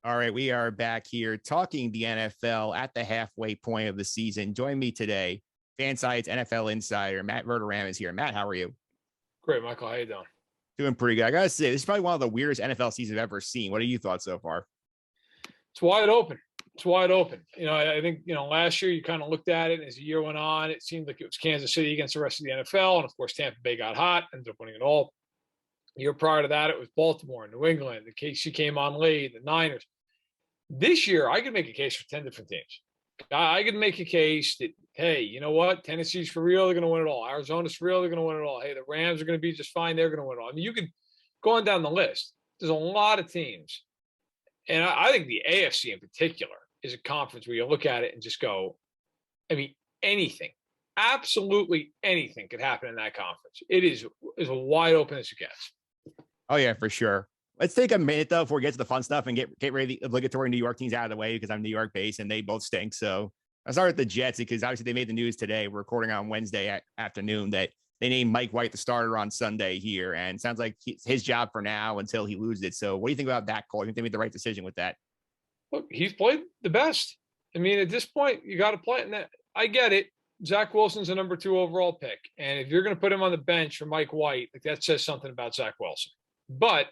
All right, we are back here talking the NFL at the halfway point of the season. Join me today, FanSided's NFL insider, Matt Verderame is here. Matt, how are you? Great, Michael. How you doing? Doing pretty good. I gotta say, this is probably one of the weirdest NFL seasons I've ever seen. What are you thoughts so far? It's wide open. It's wide open. I think, last year you kind of looked at it as the year went on. It seemed like it was Kansas City against the rest of the NFL. And of course, Tampa Bay got hot, ended up winning it all. The year prior to that, it was Baltimore, New England. The KC came on late, the Niners. This year, I could make a case for 10 different teams. I could make a case that, hey, you know what? Tennessee's for real. They're going to win it all. Arizona's for real. They're going to win it all. Hey, the Rams are going to be just fine. They're going to win it all. I mean, you could go on down the list. There's a lot of teams. And I think the AFC in particular is a conference where you look at it and just go, I mean, anything, absolutely anything could happen in that conference. It is as wide open as it gets. Oh, yeah, for sure. Let's take a minute, though, before we get to the fun stuff and get rid of the obligatory New York teams out of the way because I'm New York based and they both stink. So I'll start with the Jets because obviously they made the news today. We're recording on Wednesday afternoon that they named Mike White the starter on Sunday here. And it sounds like his job for now until he loses it. So what do you think about that call? You think they made the right decision with that? Look, he's played the best. I mean, at this point, you got to play it. And I get it. Zach Wilson's a number 2 overall pick. And if you're going to put him on the bench for Mike White, like that says something about Zach Wilson. But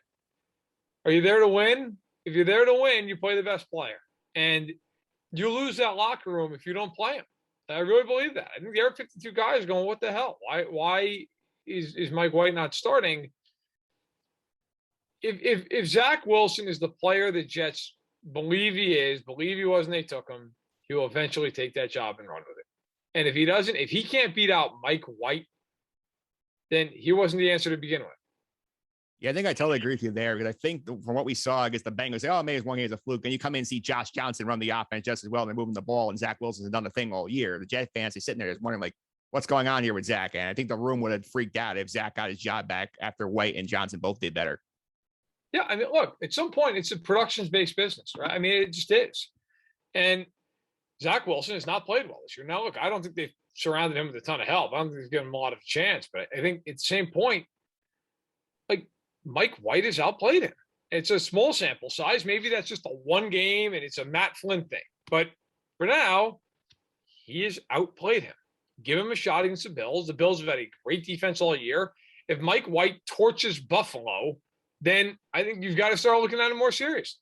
are you there to win? If you're there to win, you play the best player. And you lose that locker room if you don't play him. I really believe that. I think the other 52 guys going, what the hell? Why is Mike White not starting? If Zach Wilson is the player the Jets believe he is, believe he was when they took him, he will eventually take that job and run with it. And if he doesn't, if he can't beat out Mike White, then he wasn't the answer to begin with. Yeah, I think I totally agree with you there because I think from what we saw against the Bengals, oh, maybe it's one game as a fluke. And you come in and see Josh Johnson run the offense just as well. And they're moving the ball, and Zach Wilson's done the thing all year. The Jet fans are sitting there just wondering, like, what's going on here with Zach? And I think the room would have freaked out if Zach got his job back after White and Johnson both did better. Yeah, I mean, look, at some point, it's a productions-based business, right? I mean, it just is. And Zach Wilson has not played well this year. Now, look, I don't think they've surrounded him with a ton of help. I don't think they've given him a lot of a chance. But I think at the same point, like, Mike White has outplayed him. It's a small sample size. Maybe that's just a one game and it's a Matt Flynn thing. But for now, he has outplayed him. Give him a shot against the Bills. The Bills have had a great defense all year. If Mike White torches Buffalo, then I think you've got to start looking at it more serious.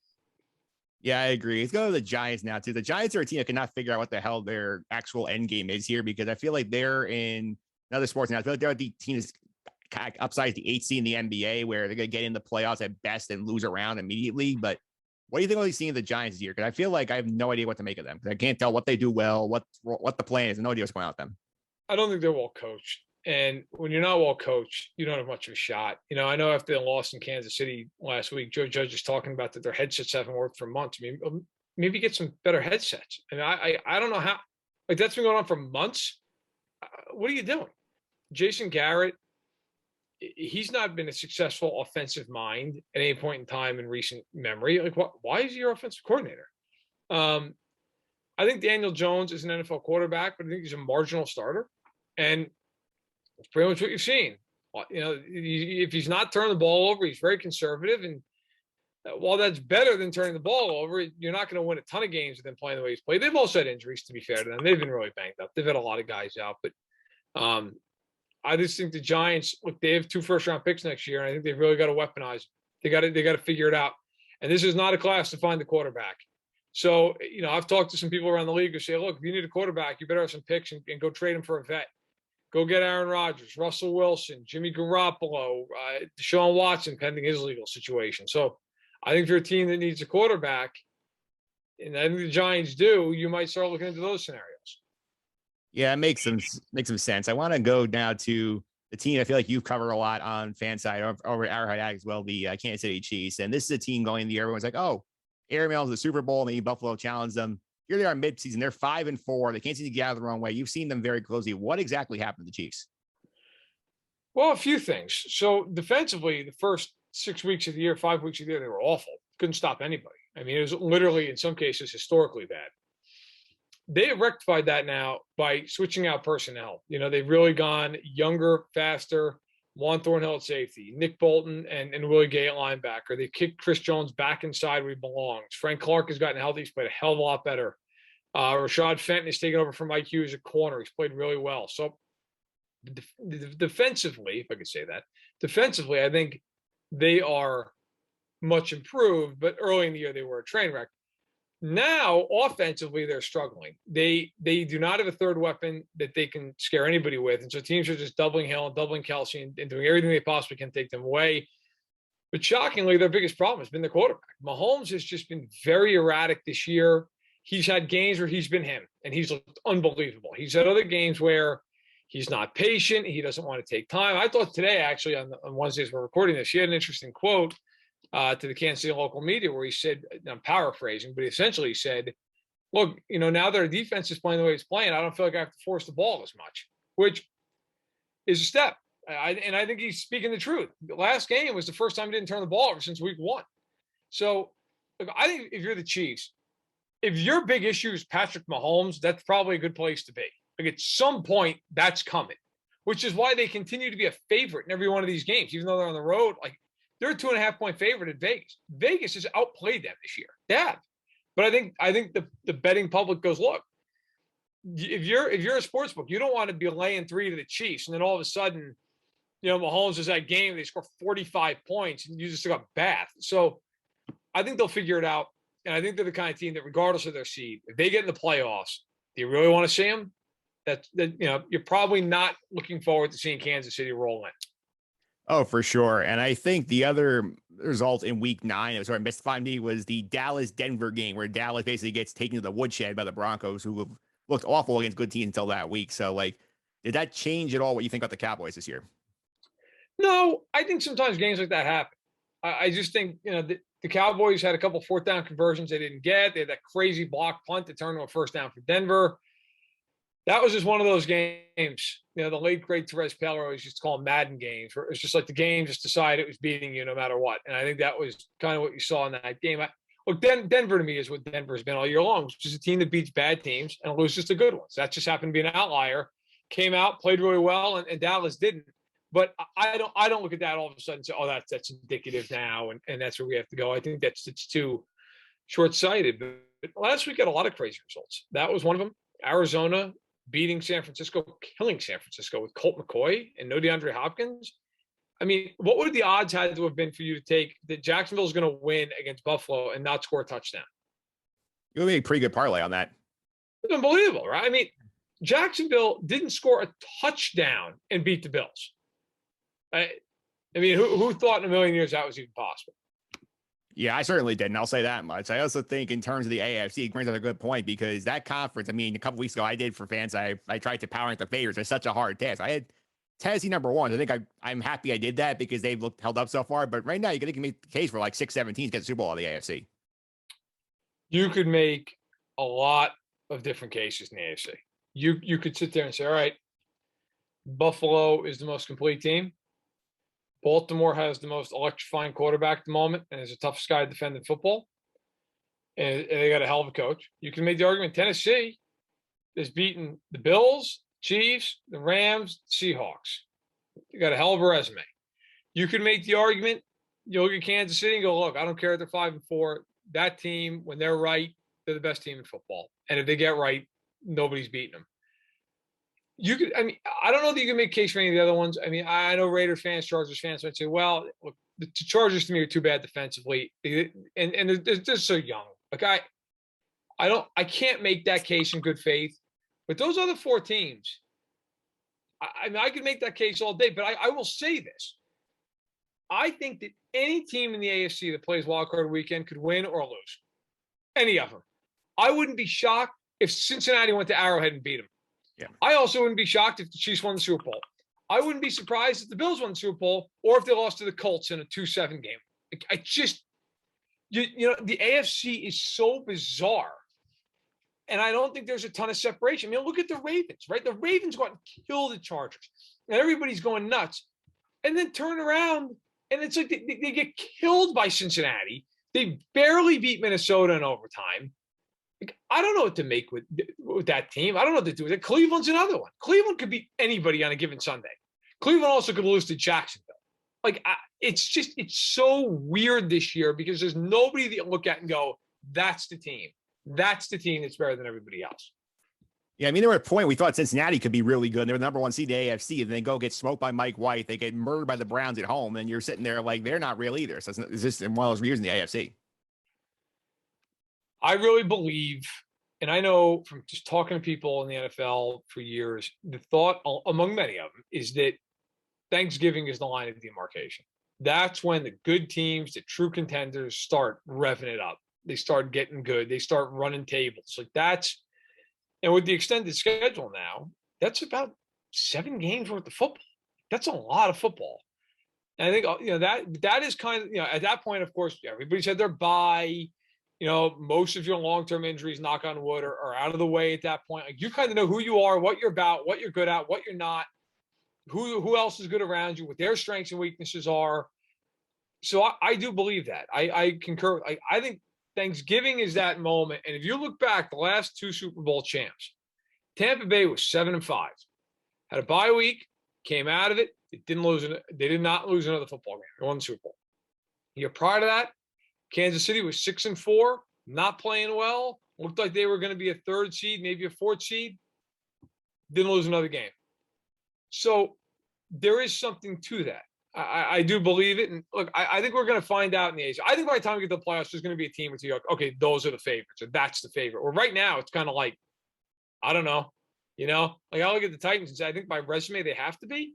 Yeah, I agree. Let's go to the Giants now, too. The Giants are a team that cannot figure out what the hell their actual end game is here because I feel like they're in another sports now. I feel like they're the team that's upsides the 8 seed in the NBA where they're going to get in the playoffs at best and lose around immediately. But what do you think of these seeing the Giants this year? Because I feel like I have no idea what to make of them. I can't tell what they do well, what the plan is. No idea what's going on with them. I don't think they're well coached. And when you're not well coached, you don't have much of a shot. I know after they lost in Kansas City last week, Joe Judge is talking about that their headsets haven't worked for months. I mean, maybe get some better headsets. And I don't know how. Like, that's been going on for months. What are you doing? Jason Garrett, he's not been a successful offensive mind at any point in time in recent memory. Like, why is he your offensive coordinator? I think Daniel Jones is an NFL quarterback, but I think he's a marginal starter. And it's pretty much what you've seen. If he's not turning the ball over, he's very conservative. And while that's better than turning the ball over, you're not going to win a ton of games with them playing the way he's played. They've also had injuries, to be fair to them. They've been really banged up. They've had a lot of guys out. But I just think the Giants, look, they have 2 first-round picks next year, and I think they've really got to weaponize. They got to figure it out. And this is not a class to find the quarterback. So, I've talked to some people around the league who say, look, if you need a quarterback, you better have some picks and go trade him for a vet. Go get Aaron Rodgers, Russell Wilson, Jimmy Garoppolo, Deshaun Watson, pending his legal situation. So I think if you're a team that needs a quarterback, and I think the Giants do, you might start looking into those scenarios. Yeah, it makes some sense. I want to go now to the team I feel like you've covered a lot on FanSide over at Arrowhead as well, the Kansas City Chiefs. And this is a team going in the year. Everyone's like, oh, Aaron Mills, the Super Bowl, maybe Buffalo challenged them. Here they are midseason. They're 5-4. They can't seem to get out of the wrong way. You've seen them very closely. What exactly happened to the Chiefs? Well, a few things. So defensively, the first 6 weeks of the year, 5 weeks of the year, they were awful. Couldn't stop anybody. I mean, it was literally, in some cases, historically bad. They have rectified that now by switching out personnel. They've really gone younger, faster, Juan Thornhill at safety, Nick Bolton and Willie Gay at linebacker. They kicked Chris Jones back inside where he belongs. Frank Clark has gotten healthy. He's played a hell of a lot better. Rashad Fenton is taking over from Mike Hughes at corner. He's played really well. So defensively, if I could say that, defensively, I think they are much improved, but early in the year they were a train wreck. Now, offensively, they're struggling. They do not have a third weapon that they can scare anybody with. And so teams are just doubling Hill and doubling Kelsey and doing everything they possibly can to take them away. But shockingly, their biggest problem has been the quarterback. Mahomes has just been very erratic this year. He's had games where he's been him, and he's looked unbelievable. He's had other games where he's not patient. He doesn't want to take time. I thought today, actually, on Wednesdays we're recording this, he had an interesting quote to the Kansas City local media where he said, I'm paraphrasing, but essentially he said, look, now that our defense is playing the way it's playing, I don't feel like I have to force the ball as much, which is a step. And I think he's speaking the truth. The last game was the first time he didn't turn the ball over since week 1. So look, I think if you're the Chiefs, if your big issue is Patrick Mahomes, that's probably a good place to be. Like at some point, that's coming, which is why they continue to be a favorite in every one of these games, even though they're on the road. Like they're a 2.5-point favorite at Vegas. Vegas has outplayed them this year. They have. But I think the betting public goes, look, if you're a sports book, you don't want to be laying 3 to the Chiefs, and then all of a sudden, Mahomes is that game, they score 45 points, and you just got bathed. So I think they'll figure it out. And I think they're the kind of team that, regardless of their seed, if they get in the playoffs, do you really want to see them? That you're probably not looking forward to seeing Kansas City roll in. Oh, for sure. And I think the other result in week 9 that was sort of mystified me was the Dallas-Denver game, where Dallas basically gets taken to the woodshed by the Broncos, who have looked awful against good teams until that week. So, did that change at all what you think about the Cowboys this year? No, I think sometimes games like that happen. I just think, the Cowboys had a couple 4th down conversions they didn't get. They had that crazy block punt that turned to a 1st down for Denver. That was just one of those games. The late great Therese Taylor always used to call them Madden games, where it's just like the game just decided it was beating you no matter what. And I think that was kind of what you saw in that game. Look, Denver to me is what Denver's been all year long, which is a team that beats bad teams and loses to good ones. That just happened to be an outlier. Came out, played really well, and Dallas didn't. But I don't look at that all of a sudden and say, oh, that's indicative now, and that's where we have to go. I think it's too short-sighted. But last week had a lot of crazy results. That was one of them. Arizona beating San Francisco, killing San Francisco with Colt McCoy and no DeAndre Hopkins. I mean, what would the odds had to have been for you to take that Jacksonville is going to win against Buffalo and not score a touchdown? You would make a pretty good parlay on that. It's unbelievable, right? I mean, Jacksonville didn't score a touchdown and beat the Bills. I mean, who thought in a million years that was even possible? Yeah, I certainly didn't. I'll say that much. I also think in terms of the AFC, it brings up a good point, because that conference, I mean, a couple weeks ago, I did for fans, I tried to power rank the favorites. It's such a hard task. I had Tennessee number 1. I think I'm happy I did that because they've held up so far. But right now, you can make the case for 6-17 to get the Super Bowl out of the AFC. You could make a lot of different cases in the AFC. You could sit there and say, all right, Buffalo is the most complete team. Baltimore has the most electrifying quarterback at the moment and is the toughest guy to defend in football. And they got a hell of a coach. You can make the argument Tennessee is beating the Bills, Chiefs, the Rams, Seahawks. You got a hell of a resume. You can make the argument, you look at Kansas City and go, look, I don't care if they're 5-4. That team, when they're right, they're the best team in football. And if they get right, nobody's beating them. I don't know that you can make a case for any of the other ones. I mean, I know Raiders fans, Chargers fans might say, well, look, the Chargers to me are too bad defensively. And they're so young. Like I can't make that case in good faith. But those other 4 teams, I could make that case all day, but I will say this. I think that any team in the AFC that plays wildcard weekend could win or lose. Any of them. I wouldn't be shocked if Cincinnati went to Arrowhead and beat them. Yeah. I also wouldn't be shocked if the Chiefs won the Super Bowl. I wouldn't be surprised if the Bills won the Super Bowl or if they lost to the Colts in a 2-7 game. I just, the AFC is so bizarre. And I don't think there's a ton of separation. I mean, look at the Ravens, right? The Ravens go out and kill the Chargers. And everybody's going nuts. And then turn around, and it's like they get killed by Cincinnati. They barely beat Minnesota in overtime. I don't know what to make with that team. I don't know what to do with it. Cleveland's another one. Cleveland could beat anybody on a given Sunday. Cleveland also could lose to Jacksonville. Like, it's so weird this year because there's nobody that you look at and go, that's the team. That's the team that's better than everybody else. Yeah, I mean, there was a point we thought Cincinnati could be really good. They were the number one seed in the AFC, and they go get smoked by Mike White. They get murdered by the Browns at home, and you're sitting there like they're not real either. So it's just one of those years in the AFC. I really believe, and I know from just talking to people in the NFL for years, the thought among many of them is that Thanksgiving is the line of demarcation. That's when the good teams, the true contenders, start revving it up. They start getting good. They start running tables. Like that's, and with the extended schedule now, that's about 7 games worth of football. That's a lot of football. And I think, that is kind of, at that point, of course, everybody's had their bye. Most of your long-term injuries, knock on wood, are out of the way at that point. Like you kind of know who you are, what you're about, what you're good at, what you're not, who else is good around you, what their strengths and weaknesses are. So I do believe that. I concur. I think Thanksgiving is that moment. And if you look back, the last 2 Super Bowl champs, Tampa Bay was 7-5, had a bye week, came out of it. They did not lose another football game. They won the Super Bowl. The year prior to that, Kansas City was 6-4, not playing well. Looked like they were going to be a 3rd seed, maybe a 4th seed. Didn't lose another game. So there is something to that. I do believe it. And look, I think we're going to find out in the AFC. I think by the time we get to the playoffs, there's going to be a team where you're like, okay, those are the favorites, or that's the favorite. Or right now, it's kind of like, I don't know. Like I look at the Titans and say, I think by resume, they have to be.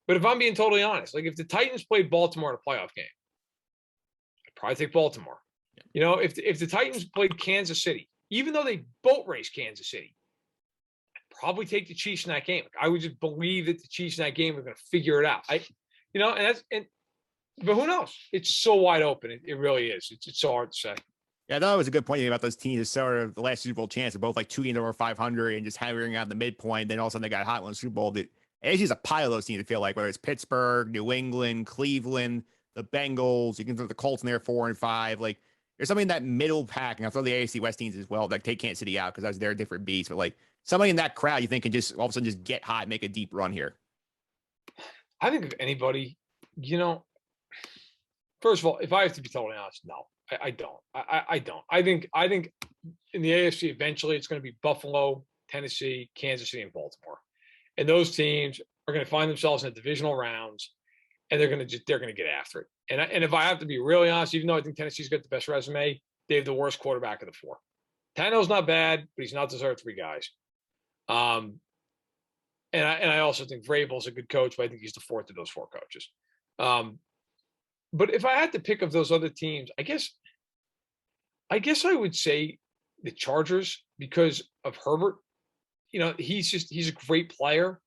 But if I'm being totally honest, like if the Titans played Baltimore in a playoff game, I'd probably take Baltimore. Yeah. If the Titans played Kansas City, even though they boat race Kansas City, I'd probably take the Chiefs in that game. Like I would just believe that the Chiefs in that game are going to figure it out. But who knows? It's so wide open. It really is. It's so hard to say. Yeah, I thought it was a good point about those teams. Sort of the last Super Bowl chance, they're both like 2 games over 500 and just hovering out the midpoint. Then all of a sudden they got hot in the Super Bowl. It's just a pile of those teams. I feel like whether it's Pittsburgh, New England, Cleveland, the Bengals, you can throw the Colts in there 4-5. Like there's something in that middle pack, and I'll throw the AFC West teams as well. Like take Kansas City out because they're a different beast. But like somebody in that crowd, you think can just all of a sudden just get hot, and make a deep run here. I think if anybody, first of all, if I have to be totally honest, no, I don't. I don't. I think in the AFC eventually it's going to be Buffalo, Tennessee, Kansas City, and Baltimore, and those teams are going to find themselves in the divisional rounds, and they're going to get after it. And if I have to be really honest, even though I think Tennessee's got the best resume, they have the worst quarterback of the 4. Tannehill's not bad, but he's not those other 3 guys. And I also think Vrabel's a good coach, but I think he's the 4th of those 4 coaches. But if I had to pick of those other teams, I guess I would say the Chargers because of Herbert. He's a great player.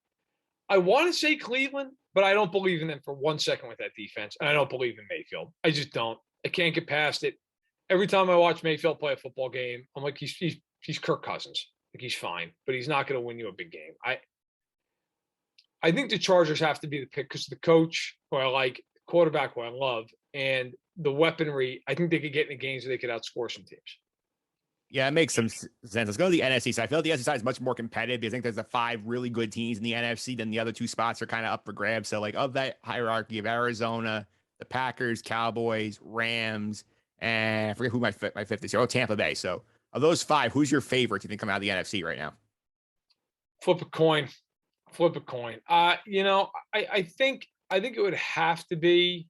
I want to say Cleveland, but I don't believe in them for 1 second with that defense. And I don't believe in Mayfield. I just don't. I can't get past it. Every time I watch Mayfield play a football game, I'm like, he's Kirk Cousins. Like he's fine, but he's not going to win you a big game. I think the Chargers have to be the pick because the coach who I like, quarterback who I love, and the weaponry. I think they could get in the games where they could outscore some teams. Yeah, it makes some sense. Let's go to the NFC side. I feel like the NFC side is much more competitive. I think there's 5 really good teams in the NFC. Then the other 2 spots are kind of up for grabs. So like of that hierarchy of Arizona, the Packers, Cowboys, Rams, and I forget who my 5th is here. Oh, Tampa Bay. So of those 5, who's your favorite to think come out of the NFC right now? Flip a coin. I think it would have to be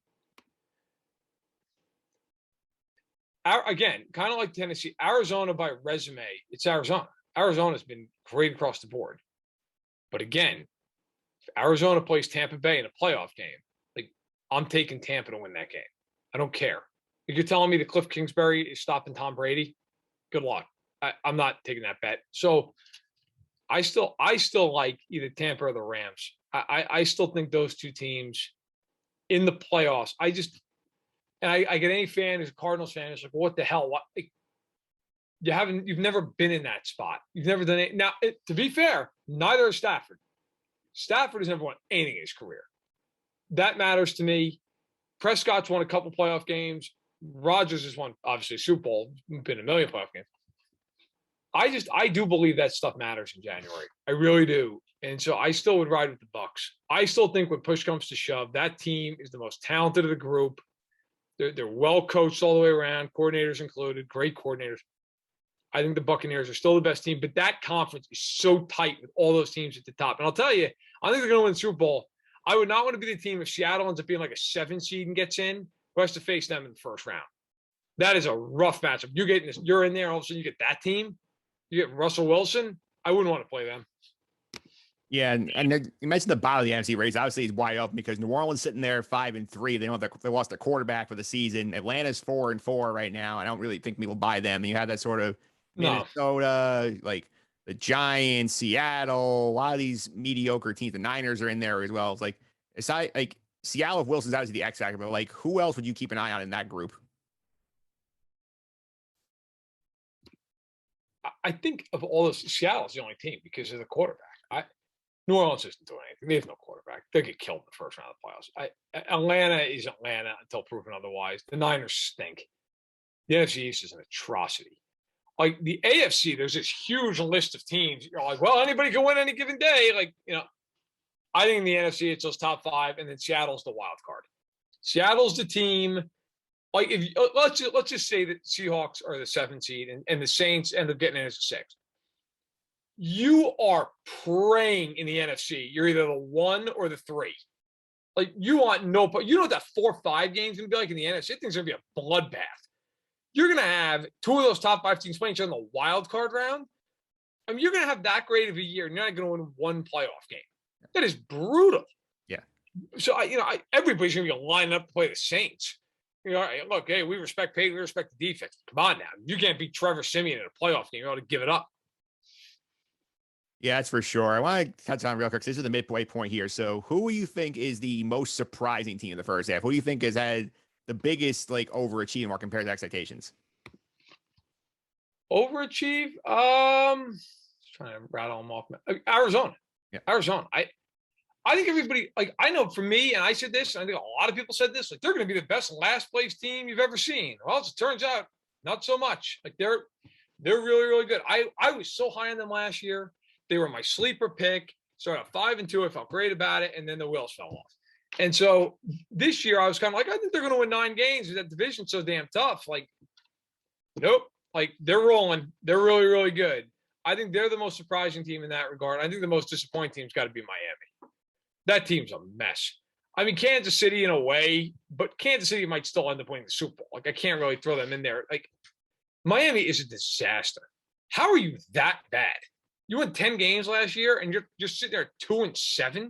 again, kind of like Tennessee, Arizona by resume. It's Arizona. Arizona's been great across the board. But again, if Arizona plays Tampa Bay in a playoff game, like I'm taking Tampa to win that game. I don't care. If you're telling me that Cliff Kingsbury is stopping Tom Brady, good luck. I'm not taking that bet. So I still like either Tampa or the Rams. I still think those 2 teams in the playoffs. I get any fan who's a Cardinals fan is like, what the hell? You've never been in that spot. You've never done it. Now, to be fair, neither is Stafford. Stafford has never won anything in his career. That matters to me. Prescott's won a couple playoff games. Rodgers has won, obviously, a Super Bowl, been a million playoff games. I do believe that stuff matters in January. I really do. And so I still would ride with the Bucks. I still think when push comes to shove, that team is the most talented of the group. They're well coached all the way around, coordinators included, great coordinators. I think the Buccaneers are still the best team, but that conference is so tight with all those teams at the top. And I'll tell you, I think they're going to win the Super Bowl. I would not want to be the team if Seattle ends up being like a 7 seed and gets in, who has to face them in the first round. That is a rough matchup. You're getting this, you're in there, all of a sudden you get that team. You get Russell Wilson. I wouldn't want to play them. Yeah, and you mentioned the bottom of the NFC race. Obviously, it's wide open because New Orleans sitting there 5-3. They lost their quarterback for the season. Atlanta's 4-4 right now. I don't really think people buy them. And you have that sort of Minnesota, like the Giants, Seattle, a lot of these mediocre teams. The Niners are in there as well. It's like aside, like Seattle, if Wilson's obviously the X factor, but like who else would you keep an eye on in that group? I think of all this, Seattle's the only team because of the quarterback. New Orleans isn't doing anything. They have no quarterback. They get killed in the first round of the playoffs. Atlanta is Atlanta until proven otherwise. The Niners stink. The NFC East is an atrocity. Like the AFC, there's this huge list of teams. You're like, well, anybody can win any given day. Like, I think in the NFC, it's those top 5, and then Seattle's the wild card. Seattle's the team. Like, if let's just say that Seahawks are the 7 seed and the Saints end up getting in as a 6. You are praying in the NFC. You're either the 1 or the 3. Like, you want no, you know what that 4-5 game's going to be like in the NFC? That thing's going to be a bloodbath. You're going to have 2 of those top 5 teams playing each other in the wild card round. I mean, you're going to have that great of a year, and you're not going to win 1 playoff game. That is brutal. Yeah. So, everybody's going to be lining up to play the Saints. Look, hey, we respect Peyton, we respect the defense. Come on now. You can't beat Trevor Siemian in a playoff game. You ought to give it up. Yeah, that's for sure. I want to touch on real quick. This is the midway point here. So who do you think is the most surprising team in the first half? Who do you think has had the biggest overachievement compared to expectations? Overachieve? Trying to rattle them off. Arizona. Yeah. Arizona. I think everybody, I know for me, and I said this, and I think a lot of people said this, they're going to be the best last place team you've ever seen. Well, as it turns out, not so much. They're really, really good. I was so high on them last year. They were my sleeper pick. Started at 5-2. I felt great about it, and then the wheels fell off. And so this year, I was kind of like, I think they're going to win 9 games. That division's so damn tough. Nope. They're rolling. They're really, really good. I think they're the most surprising team in that regard. I think the most disappointing team's got to be Miami. That team's a mess. I mean, Kansas City in a way, but Kansas City might still end up winning the Super Bowl. I can't really throw them in there. Miami is a disaster. How are you that bad? You won 10 games last year, and you're just sitting there 2-7.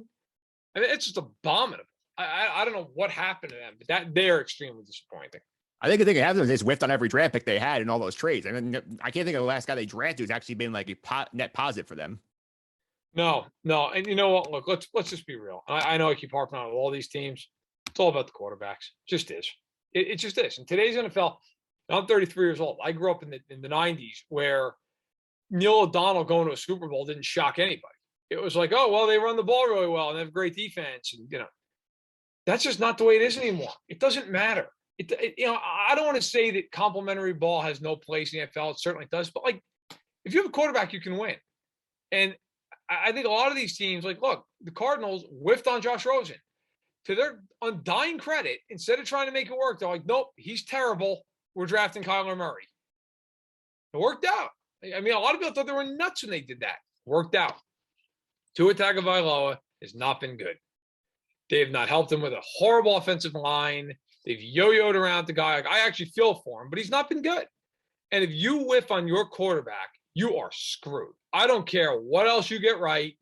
I mean, it's just abominable. I don't know what happened to them, but they're extremely disappointing. I think the thing that happened is they whiffed on every draft pick they had in all those trades. I mean, I can't think of the last guy they drafted who's actually been a net positive for them. No. And you know what? Look, let's just be real. I know I keep harping on all these teams. It's all about the quarterbacks. It just is. It just is. In today's NFL, I'm 33 years old. I grew up in the 90s where Neil O'Donnell going to a Super Bowl didn't shock anybody. It was like, oh, well, they run the ball really well and they have great defense. And, that's just not the way it is anymore. It doesn't matter. I don't want to say that complimentary ball has no place in the NFL. It certainly does. But, if you have a quarterback, you can win. And I think a lot of these teams, look, the Cardinals whiffed on Josh Rosen. To their undying credit, instead of trying to make it work, they're like, nope, he's terrible. We're drafting Kyler Murray. It worked out. I mean, a lot of people thought they were nuts when they did that. Worked out. Tua Tagovailoa has not been good. They have not helped him with a horrible offensive line. They've yo-yoed around the guy. I actually feel for him, but he's not been good. And if you whiff on your quarterback, you are screwed. I don't care what else you get right.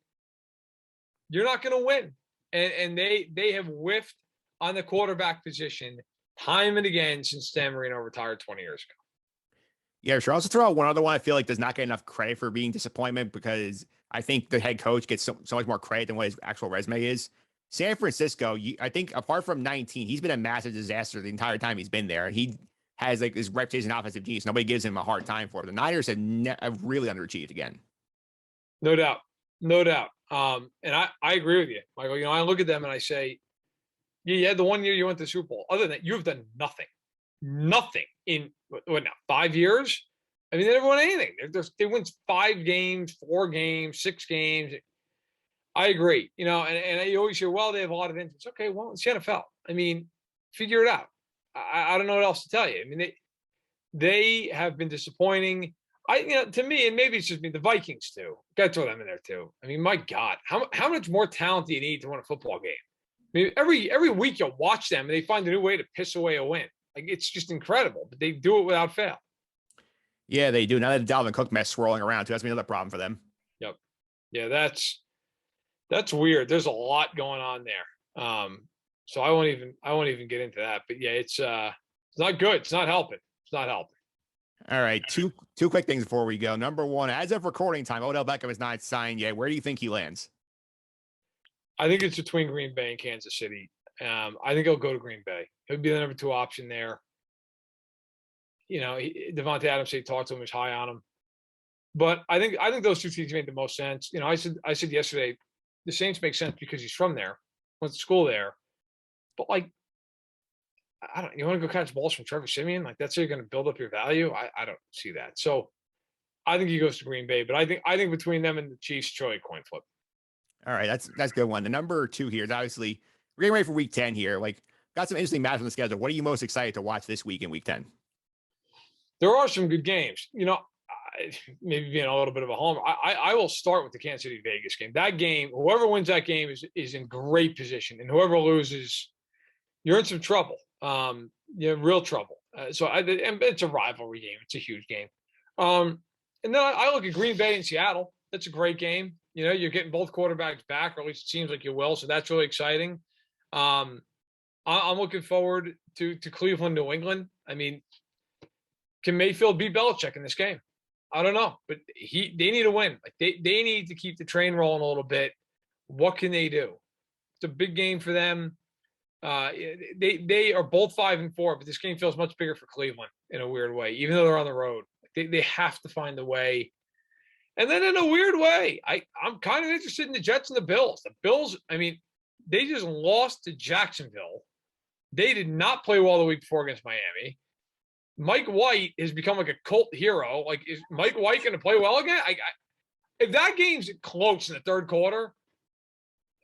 You're not going to win. And they have whiffed on the quarterback position time and again since Dan Marino retired 20 years ago. Yeah, sure. I'll also throw out one other one I feel like does not get enough credit for being disappointment because I think the head coach gets so much more credit than what his actual resume is. San Francisco, I think apart from 19, he's been a massive disaster the entire time he's been there. He has his reputation offensive genius. Nobody gives him a hard time for it. The Niners have really underachieved again. No doubt. And I agree with you, Michael. I look at them and I say, you had the 1 year you went to the Super Bowl. Other than that, you've done nothing in what now, 5 years? I mean, they never won anything. They win 5 games, 4 games, 6 games. I agree. And you always hear, well, they have a lot of injuries. Okay, well, it's the NFL. I mean, figure it out. I don't know what else to tell you. I mean, they have been disappointing. To me, and maybe it's just me, the Vikings too. Got to throw them in there too. I mean, my God, how much more talent do you need to win a football game? I mean, every week you watch them and they find a new way to piss away a win. Like, it's just incredible, but they do it without fail. Yeah, they do. Now that Dalvin Cook mess swirling around too, that's another problem for them. Yep. Yeah, that's weird. There's a lot going on there. So I won't even get into that. But yeah, it's not good. It's not helping. It's not helping. All right, two quick things before we go. Number one, as of recording time, Odell Beckham is not signed yet. Where do you think he lands? I think it's between Green Bay and Kansas City. I think he'll go to Green Bay. He'll be the number 2 option there. Devontae Adams, he talked to him, was high on him. But I think those two teams made the most sense. I said yesterday, the Saints make sense because he's from there, went to school there. But like, you want to go catch balls from Trevor Siemian? Like, that's how you're going to build up your value? I don't see that. So I think he goes to Green Bay. But I think between them and the Chiefs, Troy coin flip. All right, that's a good one. The number 2 here is obviously we're getting ready for week 10 here. Like, got some interesting matches on the schedule. What are you most excited to watch this week in week 10? There are some good games. Maybe being a little bit of a homer, I will start with the Kansas City Vegas game. That game, whoever wins that game is in great position, and whoever loses, you're in some trouble. Real trouble. And it's a rivalry game. It's a huge game. And then I look at Green Bay and Seattle. That's a great game. You're getting both quarterbacks back, or at least it seems like you will. So that's really exciting. I'm looking forward to Cleveland, New England. I mean, can Mayfield beat Belichick in this game? I don't know, but they need to win. Like, they need to keep the train rolling a little bit. What can they do? It's a big game for them. They are both 5-4, but this game feels much bigger for Cleveland in a weird way, even though they're on the road. They have to find a way. And then in a weird way, I'm kind of interested in the Jets and the Bills. The Bills, I mean, they just lost to Jacksonville. They did not play well the week before against Miami. Mike White has become like a cult hero. Like, is Mike White going to play well again? If that game's close in the third quarter,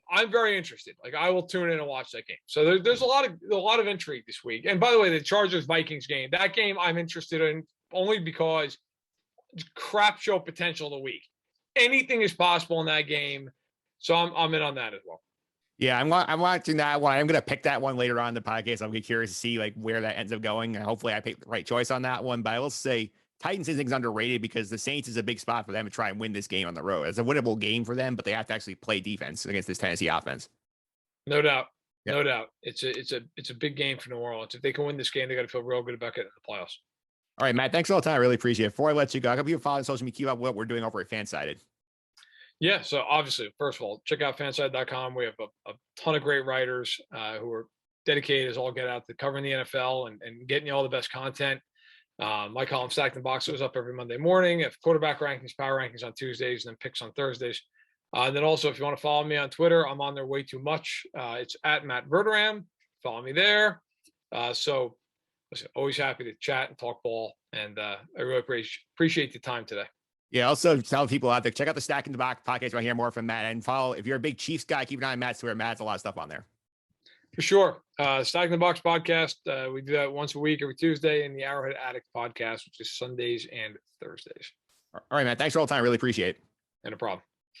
I'm very interested. Like, I will tune in and watch that game. So there's a lot of intrigue this week. And by the way, the Chargers-Vikings game, that game I'm interested in only because it's crap show potential of the week. Anything is possible in that game. So I'm in on that as well. Yeah, I'm watching that one. I'm going to pick that one later on in the podcast. I'm curious to see like where that ends up going. And hopefully I pick the right choice on that one. But I will say Titans is underrated because the Saints is a big spot for them to try and win this game on the road. It's a winnable game for them, but they have to actually play defense against this Tennessee offense. No doubt. Yep. No doubt. It's a big game for New Orleans. If they can win this game, they got to feel real good about getting in the playoffs. All right, Matt, thanks all the time. I really appreciate it. Before I let you go, I hope you follow on social media, keep up what we're doing over at FanSided. Yeah, so obviously, first of all, check out fansided.com. We have a ton of great writers who are dedicated as all get out to covering the NFL and getting you all the best content. My column, Stacked in Box, goes up every Monday morning. If quarterback rankings, power rankings on Tuesdays, and then picks on Thursdays. And then also, if you want to follow me on Twitter, I'm on there way too much. It's at Matt Verderame. Follow me there. So listen, always happy to chat and talk ball. And I really appreciate the time today. Yeah, also tell people out there, check out the Stack in the Box podcast. I hear more from Matt, and follow. If you're a big Chiefs guy, keep an eye on Matt's Twitter. Matt has a lot of stuff on there. For sure. Stack in the Box podcast. We do that once a week, every Tuesday, and the Arrowhead Addict podcast, which is Sundays and Thursdays. All right, Matt. Thanks for all the time. Really appreciate it. No problem.